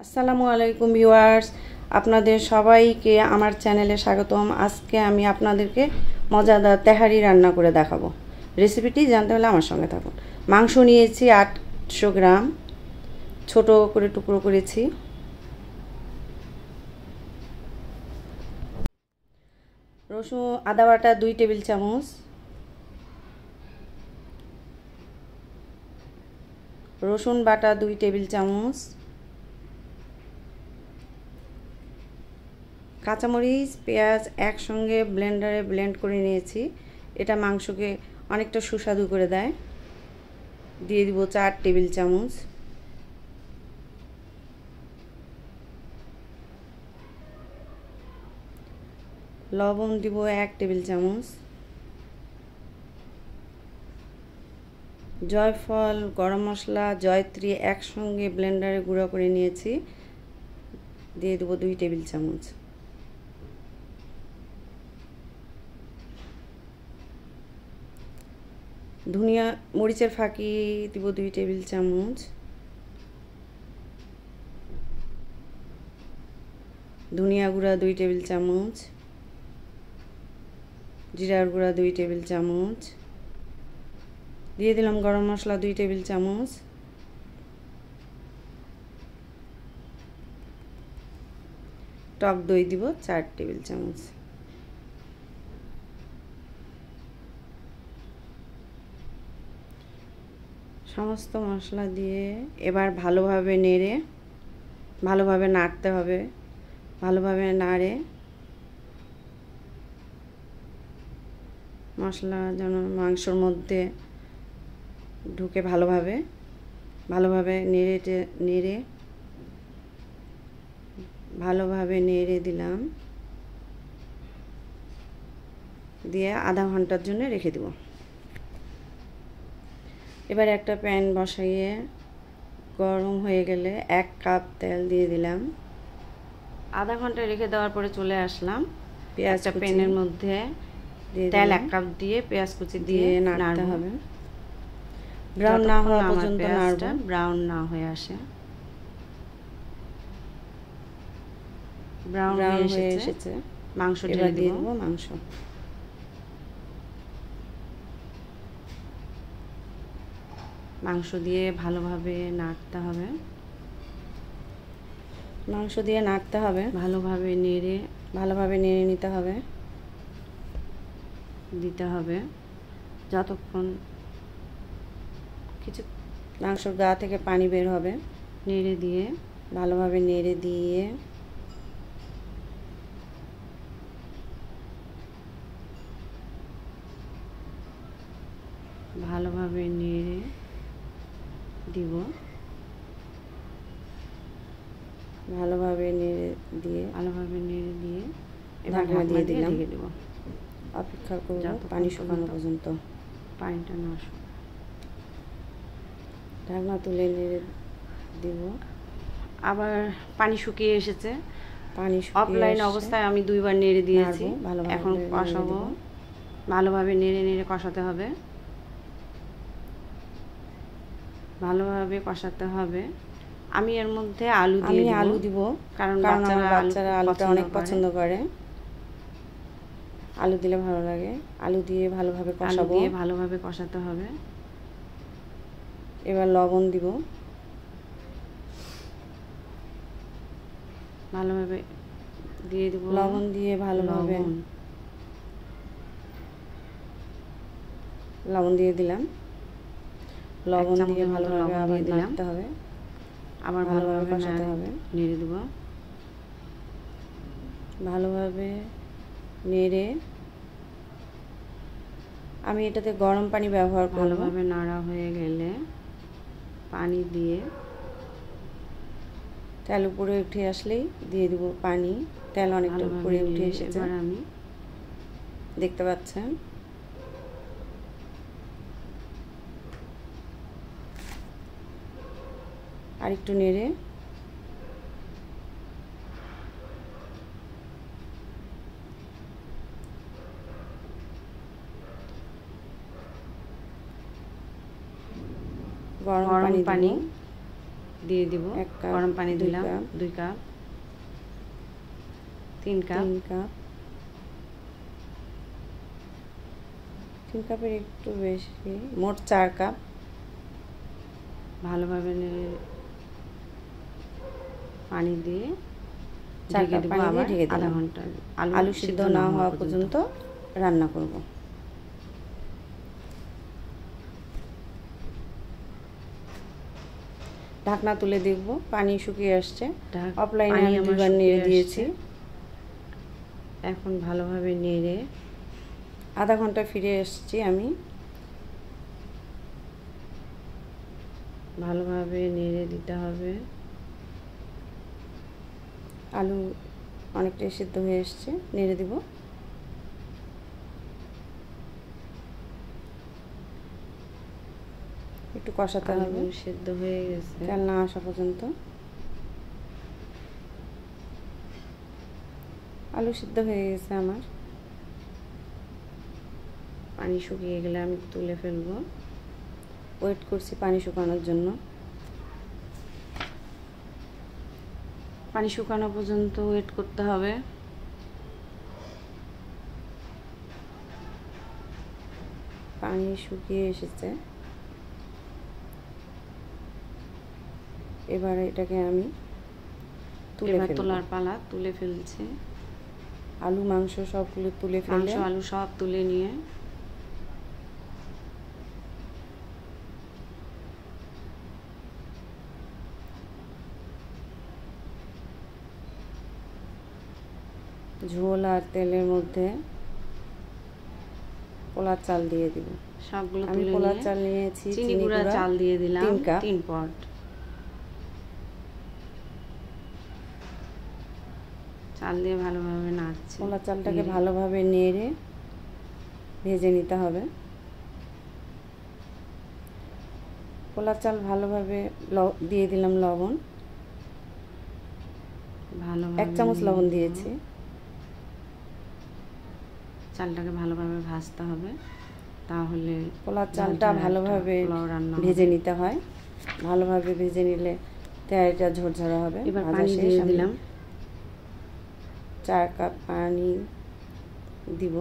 আসসালামু আলাইকুম ভিউয়ার্স, আপনাদের সবাইকে আমার চ্যানেলে স্বাগতম। আজকে আমি আপনাদেরকে মজাদার তেহারি রান্না করে দেখাবো। রেসিপিটি জানতে হলে আমার সঙ্গে থাকুন। মাংস নিয়েছি 800 গ্রাম, ছোট করে টুকরো করেছি। রসুন আদা বাটা 2 টেবিল চামচ, রসুন বাটা 2 টেবিল চামচ, কাঁচামরিচ পেঁয়াজ একসঙ্গে ব্লেন্ডারে ব্লেন্ড করে নিয়েছি। এটা মাংসকে অনেকটা সুস্বাদু করে দেয়। দিয়ে দিব 4 টেবিল চামচ, লবণ দিব 1 টেবিল চামচ, জয়ফল গরম মশলা জয়ত্রী একসঙ্গে ব্লেন্ডারে গুঁড়ো করে নিয়েছি। দিয়ে দেবো 2 টেবিল চামচ, ধনিয়া মরিচের ফাঁকি দিব 2 টেবিল চামচ, ধনিয়া গুঁড়া 2 টেবিল চামচ, জিরার গুঁড়া 2 টেবিল চামচ, দিয়ে দিলাম গরম মশলা 2 টেবিল চামচ, টক দই দিব 4 টেবিল চামচ। সমস্ত মশলা দিয়ে এবার ভালোভাবে নেড়ে ভালোভাবে নাড়তে হবে। ভালোভাবে নাড়ে মশলা যেন মাংসর মধ্যে ঢুকে ভালোভাবে ভালোভাবে নেড়ে দিলাম। দিয়ে আধা ঘন্টার জন্য রেখে দেব। এবার একটা প্যান বসাইয়ে গরম হয়ে গেলে 1 কাপ তেল দিয়ে দিলাম। আধা ঘন্টা রেখে দেওয়ার পরে চলে আসলাম। পেঁয়াজটা প্যানের মধ্যে তেল 1 কাপ দিয়ে পেঁয়াজ কুচি দিয়ে নাড়তে হবে। ব্রাউন না হওয়া পর্যন্ত নাড়বো, ব্রাউন না হয়ে আসে। ব্রাউন হয়ে এসেছে। মাংস ঢেলে দিয়ে দেবো। মাংস দিয়ে ভালোভাবে নাড়তে হবে। ভালোভাবে নেড়ে নিতে হবে। দিতে হবে যতক্ষণ কিছু মাংসর গা থেকে পানি বের হবে। ভালোভাবে নেড়ে দিয়ে ভালোভাবে নেড়ে দিব। ভালোভাবে নেড়ে দিয়ে ঢাকনা দিয়ে দিলাম। অপেক্ষা করব পানি শুকানো পর্যন্ত। পানিটা না শুকায় ঢাকনা তুলে নেড়ে দিব। আবার পানি শুকিয়ে এসেছে। অফলাইন অবস্থায় আমি 2 বার নেড়ে দিয়েছি। এখন কষাবো। ভালোভাবে নেড়ে কষাতে হবে। ভালোভাবে কষাতে হবে। আমি এর মধ্যে আলু দিব কারণ বাচ্চারা আলুটা অনেক পছন্দ করে। আলু দিলে ভালো লাগে। আলু দিয়ে ভালোভাবে কষাতে হবে। এবার লবণ দিব। ভালোভাবে দিয়ে দেব। লবণ দিয়ে ভালোভাবে লবণ দিয়ে দিলাম। লবণ দিয়ে ভালোভাবে আবার নাড়তে হবে। আবার ভালোভাবে কষাতে হবে। নেড়ে দেব। ভালোভাবে নেড়ে আমি এটাতে গরম পানি ব্যবহার করব। ভালোভাবে নাড়া হয়ে গেলে পানি দিয়ে তেল উপরে উঠে আসলেই দিয়ে দেব পানি। তেল অনেকটা উপরে উঠে এসেছে, আমি দেখতে পাচ্ছেন। আর একটু নেড়ে গরম পানি দিয়ে দিব। 1 কাপ, গরম পানি দিলাম 2 কাপ, 3 কাপ, 3 কাপের একটু বেশি, মোট 4 কাপ। ভালোভাবে পানি দিয়ে 4 কাপ পানি দিয়ে ঢেকে দিলাম। আধা ঘন্টা আলু সিদ্ধ না হওয়া পর্যন্ত রান্না করব। ঢাকনা তুলে দেখব, পানি শুকিয়ে আসছে। অফলাইনে আমি 2 বার নেড়ে দিয়েছি। এখন ভালোভাবে নেড়ে আধা ঘন্টা ফিরে এসেছি আমি। ভালোভাবে নেড়ে দিতে হবে। আলু অনেকটাই সিদ্ধ হয়ে এসছে, নেড়ে দিব। একটু কষাতে হবে, সিদ্ধ হয়ে গেছে তেল না আসা পর্যন্ত। আলু সিদ্ধ হয়ে গেছে আমার। পানি শুকিয়ে গেলে আমি তুলে ফেলবো। ওয়েট করছি পানি শুকানোর জন্য। পানি শুকানো পর্যন্ত ওয়েট করতে হবে। পানি শুকিয়ে এসেছে, এবার এটাকে আমি তোলার পালা। তুলে ফেলছি। আলু মাংস সবগুলো তুলে ফেলে, আলু সব তুলে নিয়ে ঝোল আর তেলের মধ্যে পোলার চাল দিয়ে দিব। সবগুলো আমি পোলার চাল নিয়েছি, চিনি গুঁড়া চাল দিয়ে দিলাম 3 পট। চাল দিয়ে ভালোভাবে নাড়ছি। পোলার চালটাকে ভালোভাবে নেড়ে ভেজে নিতে হবে। পোলার চাল ভালোভাবে দিয়ে দিলাম লবণ, 1 চামচ লবণ দিয়েছি। চালটাকে ভালোভাবে ভাজতে হবে, তাহলে পোলার চালটা ভালোভাবে ভেজে নিতে হয়। ভালোভাবে ভেজে নিলে তেলটা ঝরঝরা হবে। এবার পানি দিয়ে দিলাম। 4 কাপ পানি দিব।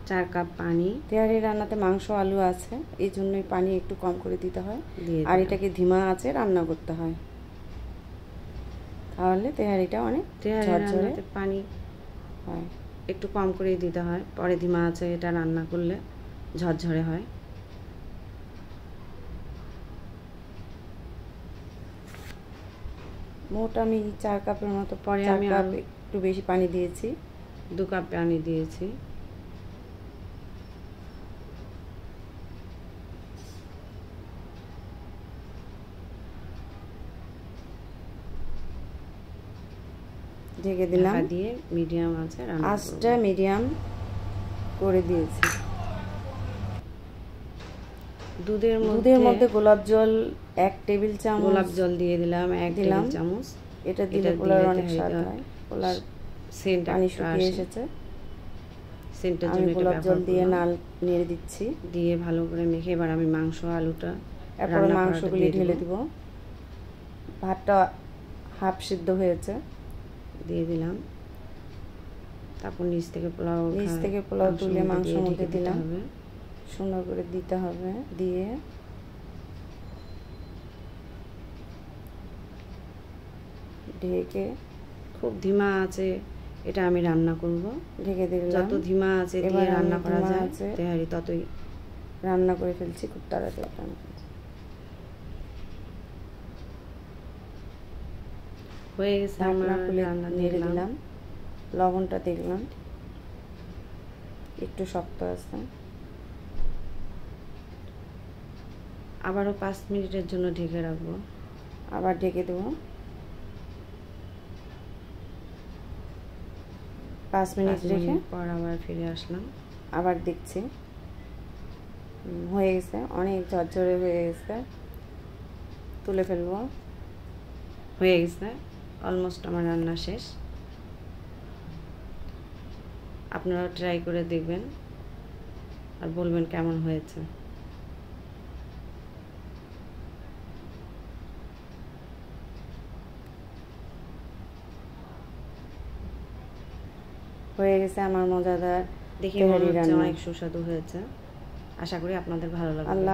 4 কাপ পানি। তেহারি রান্নাতে মাংস আলু আছে, এই জন্যই পানি একটু কম করে দিতে হয়। আর এটাকে ধিমা আঁচে রান্না করতে হয়, তাহলে তেহারিটা অনেক ঝরঝরে পানি হয়। একটু কম করে দিতে হয়, পরে ধিমা আঁচে এটা রান্না করলে ঝরঝরে হয়। মোট আমি 4 কাপের মতো, পরে আমি একটু বেশি পানি দিয়েছি, 2 কাপ পানি দিয়েছি। ঢেকে দিলাম, দিয়ে মিডিয়াম আছে আঁচটা মিডিয়াম করে দিয়েছি। দুধের মধ্যে গোলাপ জল 1 টেবিল চামচ, গোলাপ জল দিয়ে দিলাম 1 টেবিল চামচ। এটা দিলে পোলার অনেক স্বাদ হয়। পোলার সেন্ট পানি শুকিয়ে এসেছে, সেন্টের জন্য গোলাপ জল দিয়ে নেড়ে দিচ্ছি। দিয়ে ভালো করে মেখে এবার আমি মাংস আলুটা, এরপর মাংসগুলি ঢেলে দিব। ভাতটা হাফ সিদ্ধ হয়েছে, দিয়ে দিলাম। তারপর নিচ থেকে পোলাও তুলে মাংসের মধ্যে দিলাম। সুন্দর করে দিতে হবে, দিয়ে ঢেকে খুব ধিমা আছে এটা আমি রান্না করব। ঢেকে দিলাম। যত ধিমা আছে দিয়ে রান্না করা যায় তেহারি ততই রান্না করে ফেলছি খুব তাড়াতাড়ি। হয়ে গেছে আমার রান্না। নেড়ে দিলাম, লবণটা দেখলাম একটু শক্ত আছে, আবারও 5 মিনিটের জন্য ঢেকে রাখবো। আবার ঢেকে দেবো। 5 মিনিট রেখে পর আবার ফিরে আসলাম। আবার দেখছি হয়ে গেছে, অনেক ঝরঝরে হয়ে গেছে। তুলে ফেলবো। হয়ে গেছে, অলমোস্ট আমার রান্না শেষ। আপনারা ট্রাই করে দেখবেন আর বলবেন কেমন হয়েছে। হয়ে গেছে আমার মজাদার দেখে তেহারি রান্না। অনেক সুস্বাদু হয়েছে। আশা করি আপনাদের ভালো লাগবে। আল্লাহ